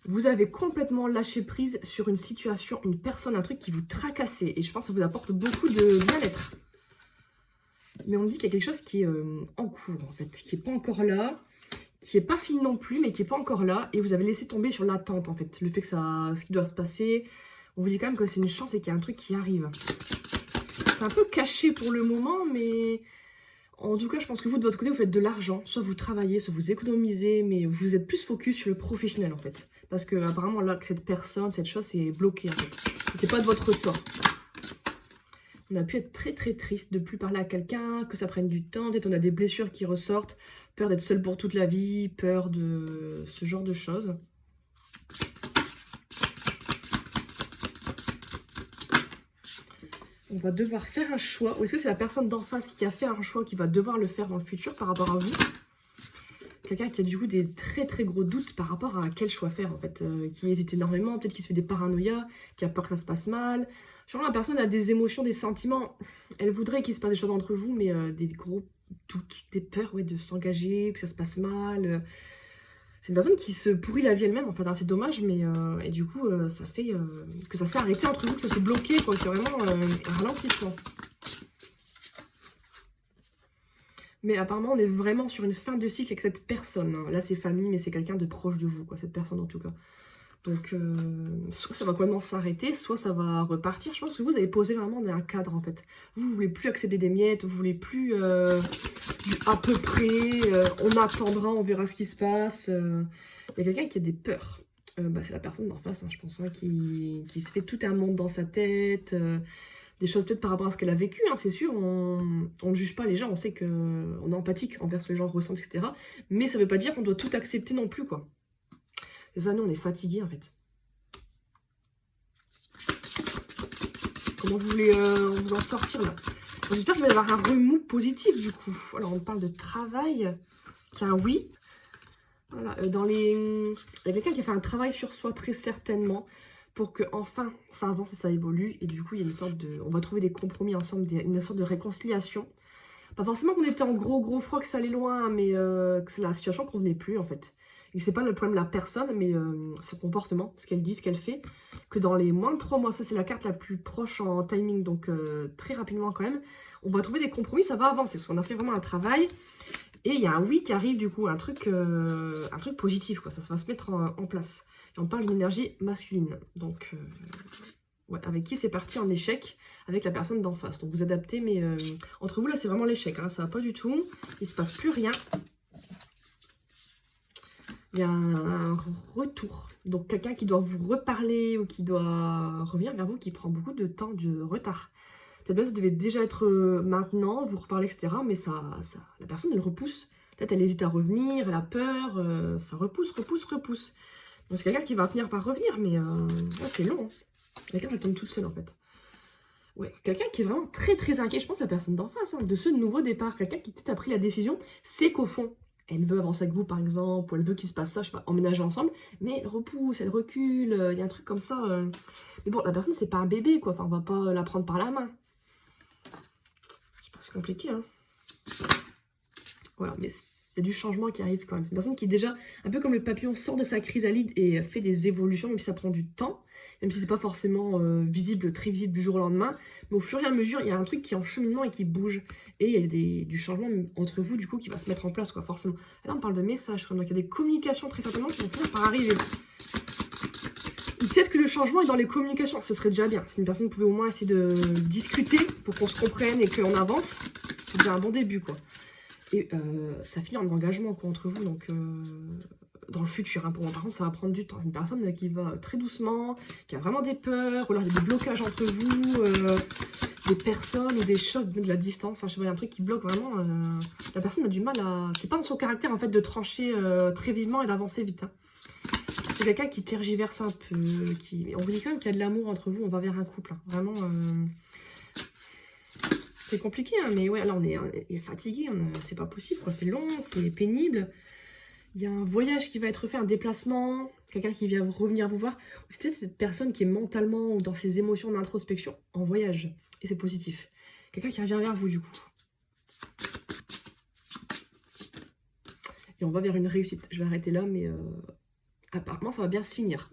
Vous avez complètement lâché prise sur une situation, une personne, un truc qui vous tracassait. Et je pense que ça vous apporte beaucoup de bien-être. Mais on me dit qu'il y a quelque chose qui est en cours, en fait, qui n'est pas encore là, qui n'est pas fini non plus, mais qui n'est pas encore là. Et vous avez laissé tomber sur l'attente, en fait. Le fait que ça, ce qui doit se passer, on vous dit quand même que c'est une chance et qu'il y a un truc qui arrive. C'est un peu caché pour le moment, mais en tout cas, je pense que vous, de votre côté, vous faites de l'argent. Soit vous travaillez, soit vous économisez, mais vous êtes plus focus sur le professionnel, en fait. Parce que apparemment, là, que cette personne, cette chose, c'est bloqué, en fait. C'est pas de votre ressort. On a pu être très très triste de plus parler à quelqu'un, que ça prenne du temps, peut-être on a des blessures qui ressortent, peur d'être seul pour toute la vie, peur de ce genre de choses. On va devoir faire un choix. Ou est-ce que c'est la personne d'en face qui a fait un choix qui va devoir le faire dans le futur par rapport à vous? Quelqu'un qui a du coup des très très gros doutes par rapport à quel choix faire en fait, qui hésite énormément, peut-être qui se fait des paranoïas, qui a peur que ça se passe mal. Sûrement la personne a des émotions, des sentiments, elle voudrait qu'il se passe des choses entre vous, mais des gros doutes, des peurs ouais, de s'engager, que ça se passe mal. C'est une personne qui se pourrit la vie elle-même, en fait, hein, c'est dommage, mais et du coup ça fait que ça s'est arrêté entre vous, que ça s'est bloqué, quoi, qu'il y a vraiment un ralentissement. Mais apparemment, on est vraiment sur une fin de cycle avec cette personne. Hein. Là, c'est famille, mais c'est quelqu'un de proche de vous, quoi, cette personne en tout cas. Donc, soit ça va complètement s'arrêter, soit ça va repartir. Je pense que vous avez posé vraiment un cadre, en fait. Vous voulez plus accepter des miettes, vous voulez plus du à peu près, on attendra, on verra ce qui se passe. Il y a quelqu'un qui a des peurs. Bah, c'est la personne d'en face, hein, je pense, hein, qui se fait tout un monde dans sa tête. Des choses peut-être par rapport à ce qu'elle a vécu, hein, c'est sûr, on ne juge pas les gens, on sait qu'on est empathique envers ce que les gens ressentent, etc. Mais ça ne veut pas dire qu'on doit tout accepter non plus, quoi. C'est ça, nous, on est fatigués, en fait. Comment vous voulez vous en sortir, là? J'espère qu'il va y avoir un remous positif, du coup. Alors, on parle de travail, qui a un oui. Voilà, il y a quelqu'un qui a fait un travail sur soi, très certainement, pour que enfin ça avance et ça évolue. Et du coup, il y a une sorte de... On va trouver des compromis ensemble, une sorte de réconciliation. Pas forcément qu'on était en gros froid, que ça allait loin, mais que la situation ne convenait plus, en fait. Et c'est pas le problème de la personne, mais son comportement, ce qu'elle dit, ce qu'elle fait. Que dans les moins de 3 mois, ça c'est la carte la plus proche en timing, donc très rapidement quand même, on va trouver des compromis, ça va avancer. Parce qu'on a fait vraiment un travail. Et il y a un oui qui arrive, du coup, un truc positif, quoi. Ça va se mettre en place. Et on parle d'une énergie masculine. Donc, ouais, avec qui c'est parti en échec, avec la personne d'en face. Donc, vous adaptez, mais entre vous, là, c'est vraiment l'échec. Hein, ça va pas du tout. Il se passe plus rien. Il y a un retour. Donc, quelqu'un qui doit vous reparler ou qui doit revenir vers vous, qui prend beaucoup de temps, de retard. Peut-être bien ça devait déjà être maintenant, vous reparlez, etc. Mais la personne, elle repousse. Peut-être elle hésite à revenir, elle a peur, ça repousse. Donc c'est quelqu'un qui va finir par revenir, mais ouais, c'est long. Hein. Quelqu'un, elle tombe toute seule, en fait. Ouais, quelqu'un qui est vraiment très très inquiet, je pense, la personne d'en face, hein, de ce nouveau départ. Quelqu'un qui peut-être a pris la décision, c'est qu'au fond, elle veut avancer avec vous, par exemple, ou elle veut qu'il se passe ça, je sais pas, emménager ensemble, mais elle repousse, elle recule, il y a un truc comme ça. Mais bon, la personne, c'est pas un bébé, quoi. Enfin, on va pas la prendre par la main. C'est compliqué, hein. Voilà, mais c'est du changement qui arrive quand même. C'est une personne qui est déjà, un peu comme le papillon, sort de sa chrysalide et fait des évolutions, même si ça prend du temps, même si c'est pas forcément visible, très visible du jour au lendemain. Mais au fur et à mesure, il y a un truc qui est en cheminement et qui bouge. Et il y a du changement entre vous, du coup, qui va se mettre en place, quoi, forcément. Là, on parle de messages, donc il y a des communications très certainement qui vont finir par arriver. Ou peut-être que le changement est dans les communications, ce serait déjà bien. Si une personne pouvait au moins essayer de discuter pour qu'on se comprenne et qu'on avance, c'est déjà un bon début, quoi. Et ça finit en engagement, quoi, entre vous, donc dans le futur. Hein, pour moi, par contre, ça va prendre du temps. Une personne qui va très doucement, qui a vraiment des peurs, ou alors il y a des blocages entre vous, des personnes ou des choses, de la distance. Hein, je sais pas, il y a un truc qui bloque vraiment. La personne a du mal à... C'est pas dans son caractère, en fait, de trancher très vivement et d'avancer vite. Hein. C'est quelqu'un qui tergiverse un peu, on vous dit quand même qu'il y a de l'amour entre vous, on va vers un couple. Hein. Vraiment, c'est compliqué, hein, mais ouais, là on est fatigué, c'est pas possible, quoi. C'est long, c'est pénible. Il y a un voyage qui va être fait, un déplacement, quelqu'un qui vient revenir vous voir. Ou c'est peut-être cette personne qui est mentalement ou dans ses émotions d'introspection en voyage, et c'est positif. Quelqu'un qui revient vers vous, du coup. Et on va vers une réussite. Je vais arrêter là, mais apparemment ça va bien se finir.